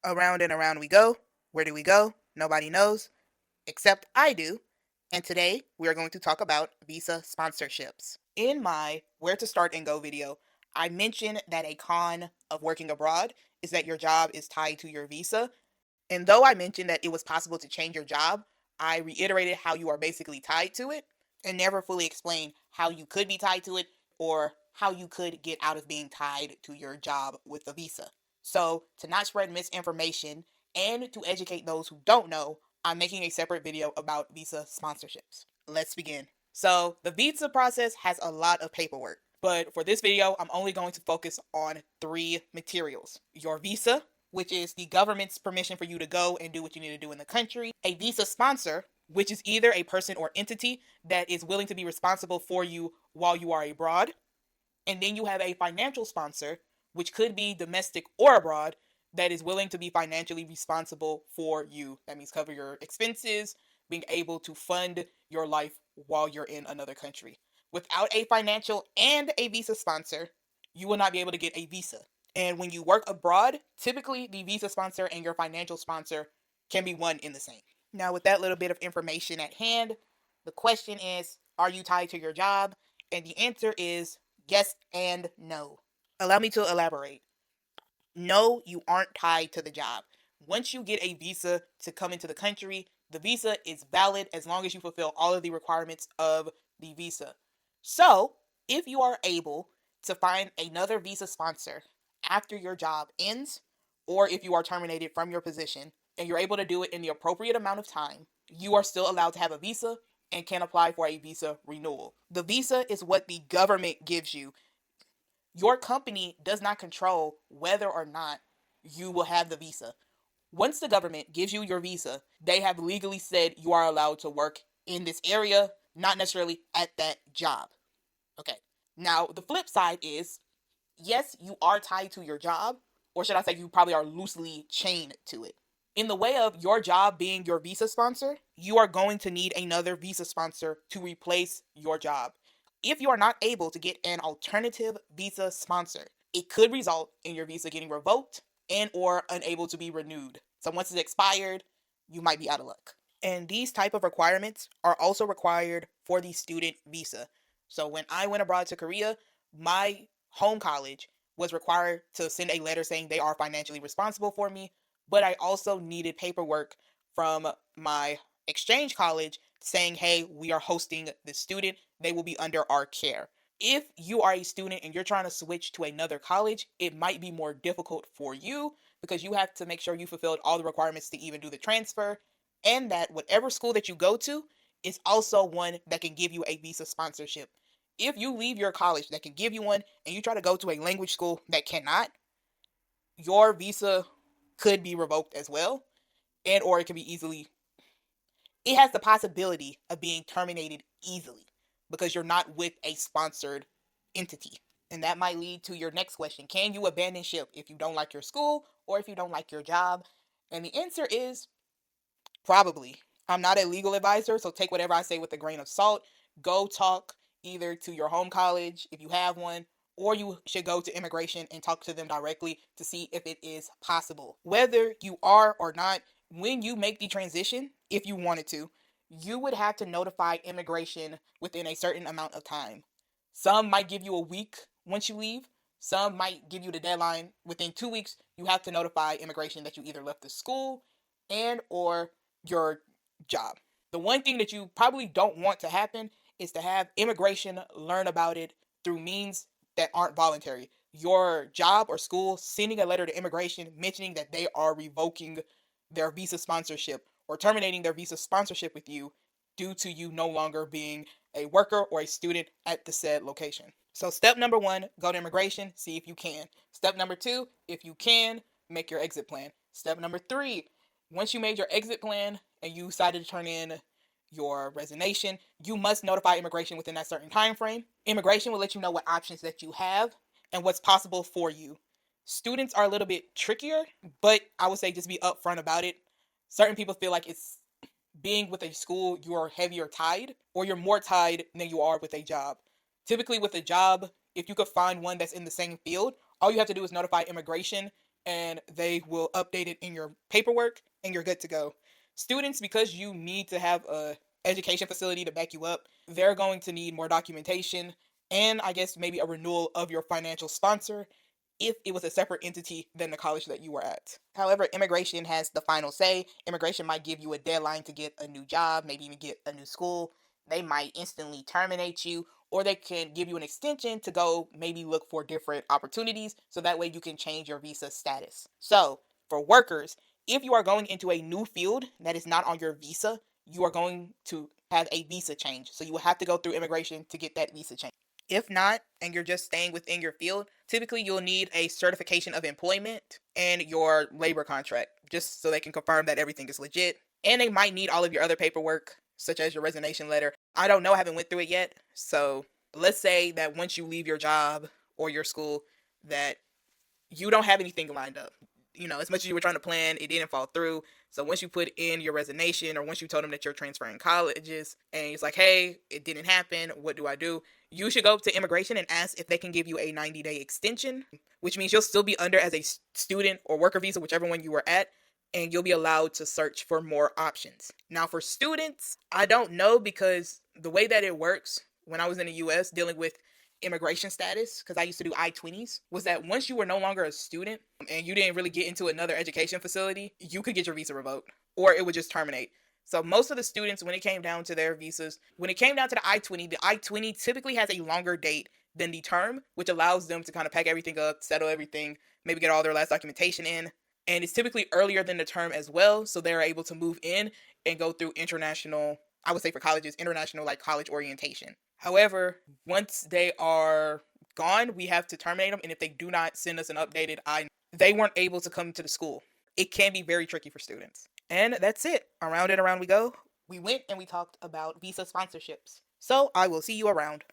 Around and around we go. Where do we go? Nobody knows, except I do. And today we are going to talk about visa sponsorships. In my Where to Start and Go video, I mentioned that a con of working abroad is that your job is tied to your visa. And though I mentioned that it was possible to change your job, I reiterated how you are basically tied to it and never fully explained how you could be tied to it or how you could get out of being tied to your job with a visa. So, to not spread misinformation and to educate those who don't know, I'm making a separate video about visa sponsorships. Let's begin. So, the visa process has a lot of paperwork, but for this video, I'm only going to focus on three materials: your visa, which is the government's permission for you to go and do what you need to do in the country; a visa sponsor, which is either a person or entity that is willing to be responsible for you while you are abroad; and then you have a financial sponsor, which could be domestic or abroad, that is willing to be financially responsible for you. That means cover your expenses, being able to fund your life while you're in another country. Without a financial and a visa sponsor, you will not be able to get a visa. And when you work abroad, typically the visa sponsor and your financial sponsor can be one in the same. Now, with that little bit of information at hand, the question is, are you tied to your job? And the answer is yes and no. Allow me to elaborate. No, you aren't tied to the job. Once you get a visa to come into the country, the visa is valid as long as you fulfill all of the requirements of the visa. So, if you are able to find another visa sponsor after your job ends, or if you are terminated from your position, and you're able to do it in the appropriate amount of time, you are still allowed to have a visa and can apply for a visa renewal. The visa is what the government gives you. Your company does not control whether or not you will have the visa. Once the government gives you your visa, they have legally said you are allowed to work in this area, not necessarily at that job. Okay. Now, the flip side is, yes, you are tied to your job, or should I say, you probably are loosely chained to it. In the way of your job being your visa sponsor, you are going to need another visa sponsor to replace your job. If you are not able to get an alternative visa sponsor, it could result in your visa getting revoked and or unable to be renewed. So once it's expired, you might be out of luck. And these type of requirements are also required for the student visa. So when I went abroad to Korea, my home college was required to send a letter saying they are financially responsible for me, but I also needed paperwork from my exchange college saying, hey, we are hosting the student, they will be under our care. If you are a student and you're trying to switch to another college, it might be more difficult for you because you have to make sure you fulfilled all the requirements to even do the transfer, and that whatever school that you go to is also one that can give you a visa sponsorship. If you leave your college that can give you one and you try to go to a language school that cannot, your visa could be revoked as well, and or it can be easily, it has the possibility of being terminated easily because you're not with a sponsored entity. And that might lead to your next question: can you abandon ship if you don't like your school or if you don't like your job? And the answer is probably. I'm not a legal advisor, so take whatever I say with a grain of salt. Go talk either to your home college if you have one, or you should go to immigration and talk to them directly to see if it is possible. Whether you are or not, when you make the transition, if you wanted to, you would have to notify immigration within a certain amount of time. Some might give you a week once you leave. Some might give you the deadline within 2 weeks. You have to notify immigration that you either left the school and or your job. The one thing that you probably don't want to happen is to have immigration learn about it through means that aren't voluntary. Your job or school sending a letter to immigration mentioning that they are revoking their visa sponsorship or terminating their visa sponsorship with you due to you no longer being a worker or a student at the said location. So step number one, go to immigration, see if you can. Step number two, if you can, make your exit plan. Step number three, once you made your exit plan and you decided to turn in your resignation, you must notify immigration within that certain time frame. Immigration will let you know what options that you have and what's possible for you. Students are a little bit trickier, but I would say just be upfront about it. Certain people feel like it's being with a school, you are heavier tied, or you're more tied than you are with a job. Typically, with a job, if you could find one that's in the same field, all you have to do is notify immigration and they will update it in your paperwork and you're good to go. Students, because you need to have a education facility to back you up, they're going to need more documentation and I guess maybe a renewal of your financial sponsor if it was a separate entity than the college that you were at. However, immigration has the final say. Immigration might give you a deadline to get a new job, maybe even get a new school. They might instantly terminate you, or they can give you an extension to go maybe look for different opportunities so that way you can change your visa status. So, for workers, if you are going into a new field that is not on your visa, you are going to have a visa change. So, you will have to go through immigration to get that visa change. If not, and you're just staying within your field, typically you'll need a certification of employment and your labor contract just so they can confirm that everything is legit. And they might need all of your other paperwork, such as your resignation letter. I don't know, I haven't went through it yet. So let's say that once you leave your job or your school, that you don't have anything lined up. You know, as much as you were trying to plan, it didn't fall through. So once you put in your resignation or once you told them that you're transferring colleges and it's like, hey, it didn't happen, what do I do? You should go to immigration and ask if they can give you a 90-day extension, which means you'll still be under as a student or worker visa, whichever one you were at, and you'll be allowed to search for more options. Now, for students, I don't know because the way that it works when I was in the US dealing with immigration status, because I used to do I-20s, was that once you were no longer a student and you didn't really get into another education facility, you could get your visa revoked or it would just terminate. So most of the students, when it came down to their visas, when it came down to the I-20 typically has a longer date than the term, which allows them to kind of pack everything up, settle everything, maybe get all their last documentation in. And it's typically earlier than the term as well, so they're able to move in and go through international, I would say for colleges, international like college orientation. However, once they are gone, we have to terminate them. And if they do not send us an updated they weren't able to come to the school. It can be very tricky for students. And that's it. Around and around we go. We went and we talked about visa sponsorships. So I will see you around.